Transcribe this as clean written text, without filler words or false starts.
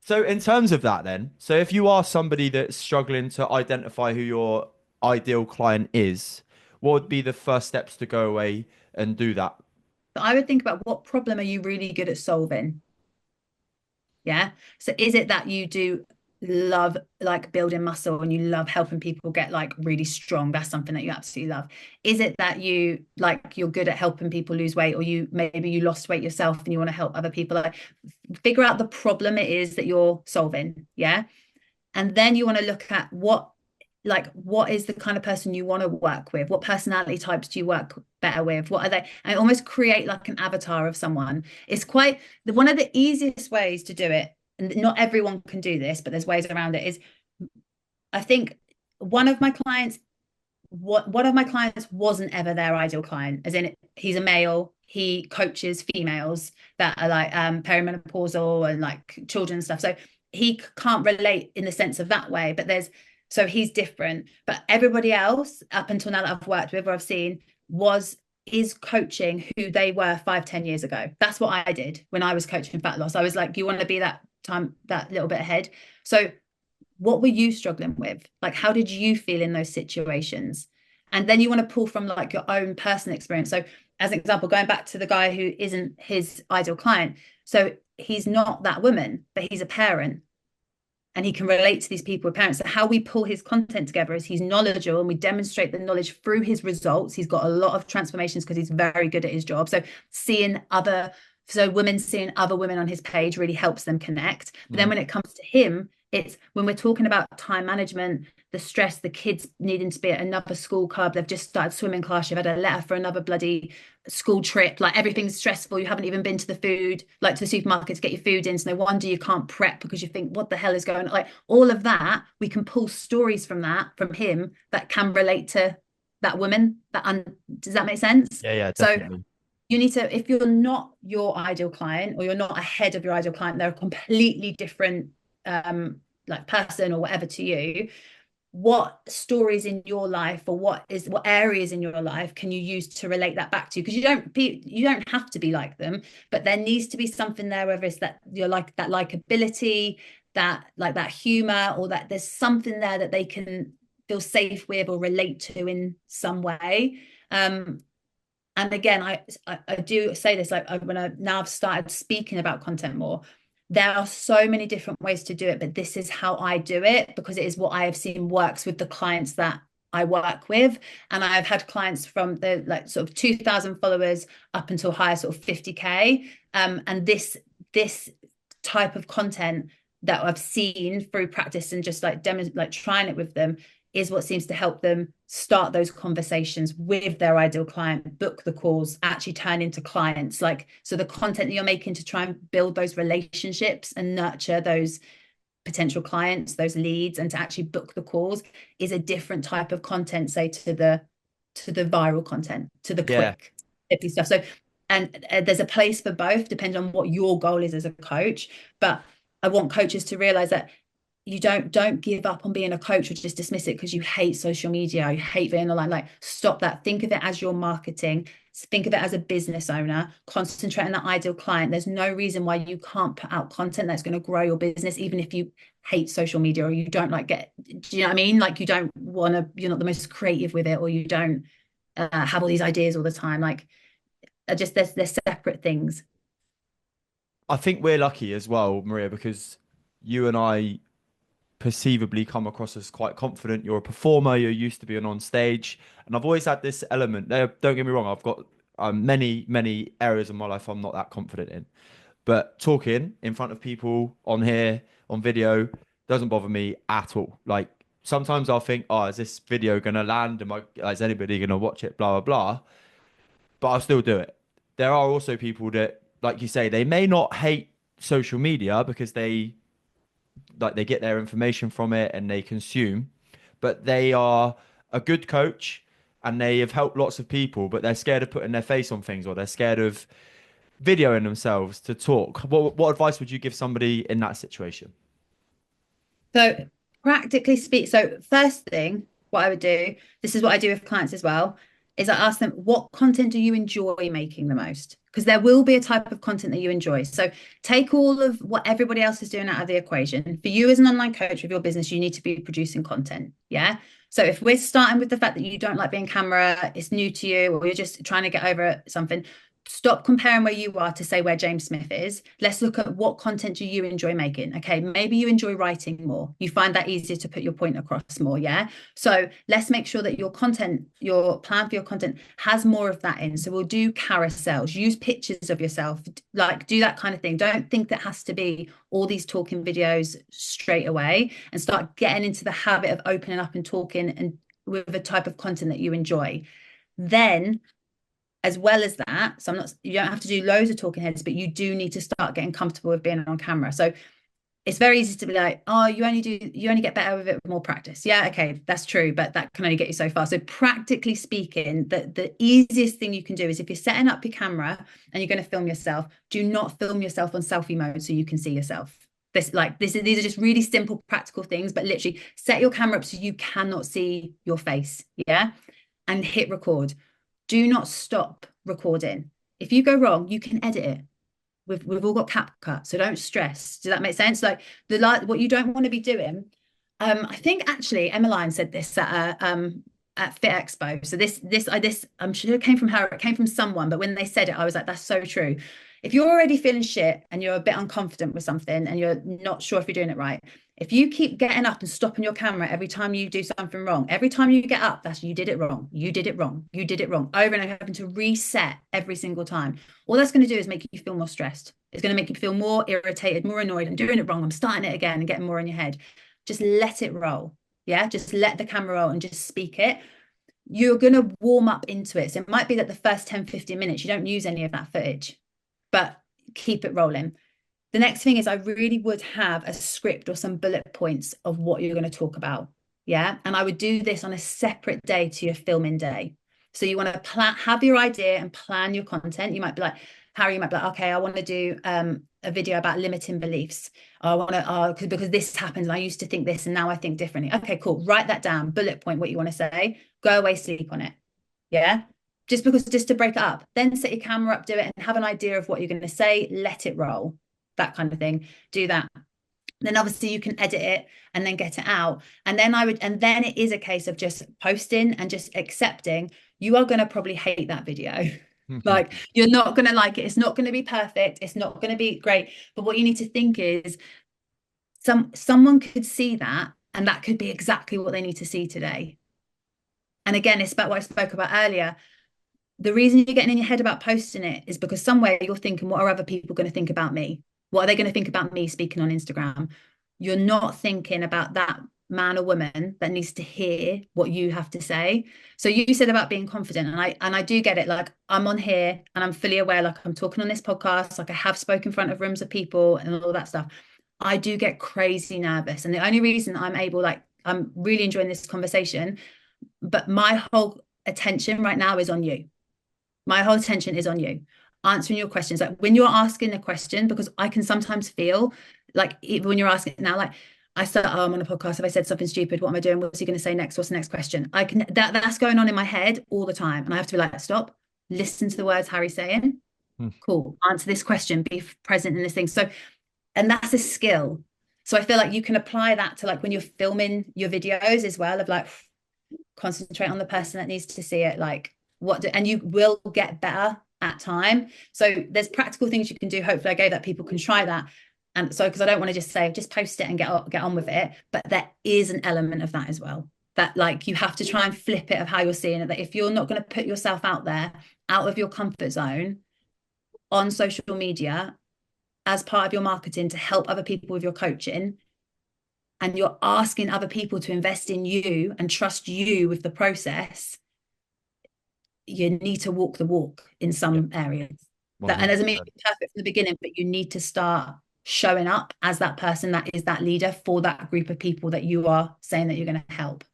So in terms of that then, so if you are somebody that's struggling to identify who your ideal client is, what would be the first steps to go away and do that? I would think about what problem are you really good at solving? Yeah. So is it that you do love like building muscle and you love helping people get like really strong? That's something that you absolutely love. Is it that you like you're good at helping people lose weight, or you maybe you lost weight yourself and you want to help other people? Like figure out the problem it is that you're solving. Yeah. And then you want to look at what is the kind of person you want to work with? What personality types do you work better with? What are they? And almost create like an avatar of someone. It's quite one of the easiest ways to do it. And not everyone can do this, but there's ways around it. Is I think one of my clients, one of my clients wasn't ever their ideal client, as in he's a male, he coaches females that are like perimenopausal and like children and stuff. So he can't relate in the sense of that way, but there's so he's different. But everybody else, up until now that I've worked with or I've seen, was is coaching who they were 5, 10 years ago. That's what I did when I was coaching fat loss. I was like, you want to be that time, that little bit ahead. So what were you struggling with? Like, how did you feel in those situations? And then you want to pull from like your own personal experience. So, as an example, going back to the guy who isn't his ideal client. So, he's not that woman, but he's a parent and he can relate to these people with parents. So, how we pull his content together is he's knowledgeable and we demonstrate the knowledge through his results. He's got a lot of transformations because he's very good at his job. So, women seeing other women on his page really helps them connect. But then Mm. when it comes to him, it's when we're talking about time management, the stress, the kids needing to be at another school club, they've just started swimming class, you've had a letter for another bloody school trip, like everything's stressful, you haven't even been to the food, like to the supermarket to get your food in. So no wonder you can't prep because you think, what the hell is going on? Like all of that, we can pull stories from that, from him, that can relate to that woman. Does that make sense? Yeah, yeah, So definitely. you need to, if you're not your ideal client or you're not ahead of your ideal client, they're a completely different like person or whatever to you. What stories in your life or what areas in your life can you use to relate that back to? Because you don't have to be like them, but there needs to be something there, whether it's that you're like that likability, that like that humor, or that there's something there that they can feel safe with or relate to in some way. And again, I do say this like when I now I've started speaking about content more. There are so many different ways to do it, but this is how I do it because it is what I have seen works with the clients that I work with. And I've had clients from the like sort of 2,000 followers up until higher sort of 50K. And this type of content that I've seen through practice and just like trying it with them is what seems to help them start those conversations with their ideal client, book the calls, actually turn into clients. Like, so the content that you're making to try and build those relationships and nurture those potential clients, those leads, and to actually book the calls is a different type of content, say to the viral content, to the Yeah. quick hippie stuff. So, and there's a place for both, depending on what your goal is as a coach. But I want coaches to realize that you don't give up on being a coach or just dismiss it because you hate social media, you hate being online. Like stop that. Think of it as your marketing. Think of it as a business owner. Concentrate on that ideal client. There's no reason why you can't put out content that's going to grow your business, even if you hate social media or you don't like get. Do you know what I mean? Like you don't want to. You're not the most creative with it, or you don't have all these ideas all the time. Like just there's separate things. I think we're lucky as well, Maria, because you and I perceivably come across as quite confident. You're a performer, you're used to being on stage. And I've always had this element. Don't get me wrong, I've got many areas of my life I'm not that confident in. But talking in front of people on here, on video, doesn't bother me at all. Like sometimes I'll think, oh, is this video gonna land? Is anybody gonna watch it? Blah blah blah. But I'll still do it. There are also people that, like you say, they may not hate social media because they get their information from it and they consume, but they are a good coach and they have helped lots of people, but they're scared of putting their face on things or they're scared of videoing themselves to talk. What advice would you give somebody in that situation? So practically speak. So first thing, what I would do, this is what I do with clients as well. is I ask them, what content do you enjoy making the most? Because there will be a type of content that you enjoy. So take all of what everybody else is doing out of the equation. For you as an online coach with your business, you need to be producing content. Yeah. So if we're starting with the fact that you don't like being camera, it's new to you, or you're just trying to get over something, stop comparing where you are to say where James Smith is. Let's look at what content do you enjoy making. Okay, maybe you enjoy writing more. You find that easier to put your point across more. Yeah. So let's make sure that your content, your plan for your content has more of that in. So we'll do carousels, use pictures of yourself, like do that kind of thing. Don't think that has to be all these talking videos straight away, and start getting into the habit of opening up and talking and with a type of content that you enjoy. Then as well as that, so you don't have to do loads of talking heads, but you do need to start getting comfortable with being on camera. So it's very easy to be like, oh, you only get better with it with more practice. Yeah, okay, that's true, but that can only get you so far. So practically speaking, the easiest thing you can do is, if you're setting up your camera and you're going to film yourself, do not film yourself on selfie mode so you can see yourself. These are just really simple, practical things, but literally set your camera up so you cannot see your face. Yeah. And hit record. Do not stop recording. If you go wrong, you can edit it. We've all got CapCut, so don't stress. Does that make sense? Like what you don't want to be doing. I think actually Emmeline said this at Fit Expo. So this I'm sure it came from her. It came from someone, but when they said it, I was like, that's so true. If you're already feeling shit and you're a bit unconfident with something and you're not sure if you're doing it right, if you keep getting up and stopping your camera every time you do something wrong, every time you get up, that's you did it wrong, you did it wrong, you did it wrong, over and over, having to reset every single time. All that's going to do is make you feel more stressed. It's going to make you feel more irritated, more annoyed. I'm doing it wrong. I'm starting it again and getting more in your head. Just let it roll. Yeah, just let the camera roll and just speak it. You're going to warm up into it. So it might be that the first 10, 15 minutes, you don't use any of that footage, but keep it rolling. The next thing is, I really would have a script or some bullet points of what you're going to talk about. Yeah. And I would do this on a separate day to your filming day. So you want to have your idea and plan your content. You might be like, Harry, you might be like, okay, I want to do a video about limiting beliefs. I want to, because this happens. I used to think this and now I think differently. Okay, cool. Write that down, bullet point what you want to say, go away, sleep on it. Yeah. Just to break it up, then set your camera up, do it, and have an idea of what you're going to say, let it roll, that kind of thing. Do that. Then obviously you can edit it and then get it out. And then it is a case of just posting and just accepting. You are going to probably hate that video. Like, you're not going to like it. It's not going to be perfect. It's not going to be great. But what you need to think is someone could see that, and that could be exactly what they need to see today. And again, it's about what I spoke about earlier. The reason you're getting in your head about posting it is because somewhere you're thinking, what are other people going to think about me? What are they going to think about me speaking on Instagram? You're not thinking about that man or woman that needs to hear what you have to say. So you said about being confident, and I do get it. Like, I'm on here and I'm fully aware, like I'm talking on this podcast, like I have spoken in front of rooms of people and all that stuff. I do get crazy nervous. And the only reason I'm really enjoying this conversation, but my whole attention right now is on you. My whole attention is on you, answering your questions. Like when you're asking a question, because I can sometimes feel like, even when you're asking now, like I start, oh, I'm on a podcast. Have I said something stupid? What am I doing? What's he going to say next? What's the next question? That's going on in my head all the time. And I have to be like, stop, listen to the words Harry's saying. Cool. Answer this question, be present in this thing. So, and that's a skill. So I feel like you can apply that to like when you're filming your videos as well, of like, concentrate on the person that needs to see it. Like, and you will get better at time. So there's practical things you can do. Hopefully I gave that people can try that. And so, because I don't want to just say, just post it and get on with it. But there is an element of that as well, that like you have to try and flip it of how you're seeing it. That if you're not going to put yourself out there, out of your comfort zone on social media as part of your marketing to help other people with your coaching, and you're asking other people to invest in you and trust you with the process, you need to walk the walk in some areas. And doesn't mean it's perfect from the beginning, but you need to start showing up as that person that is that leader for that group of people that you are saying that you're going to help.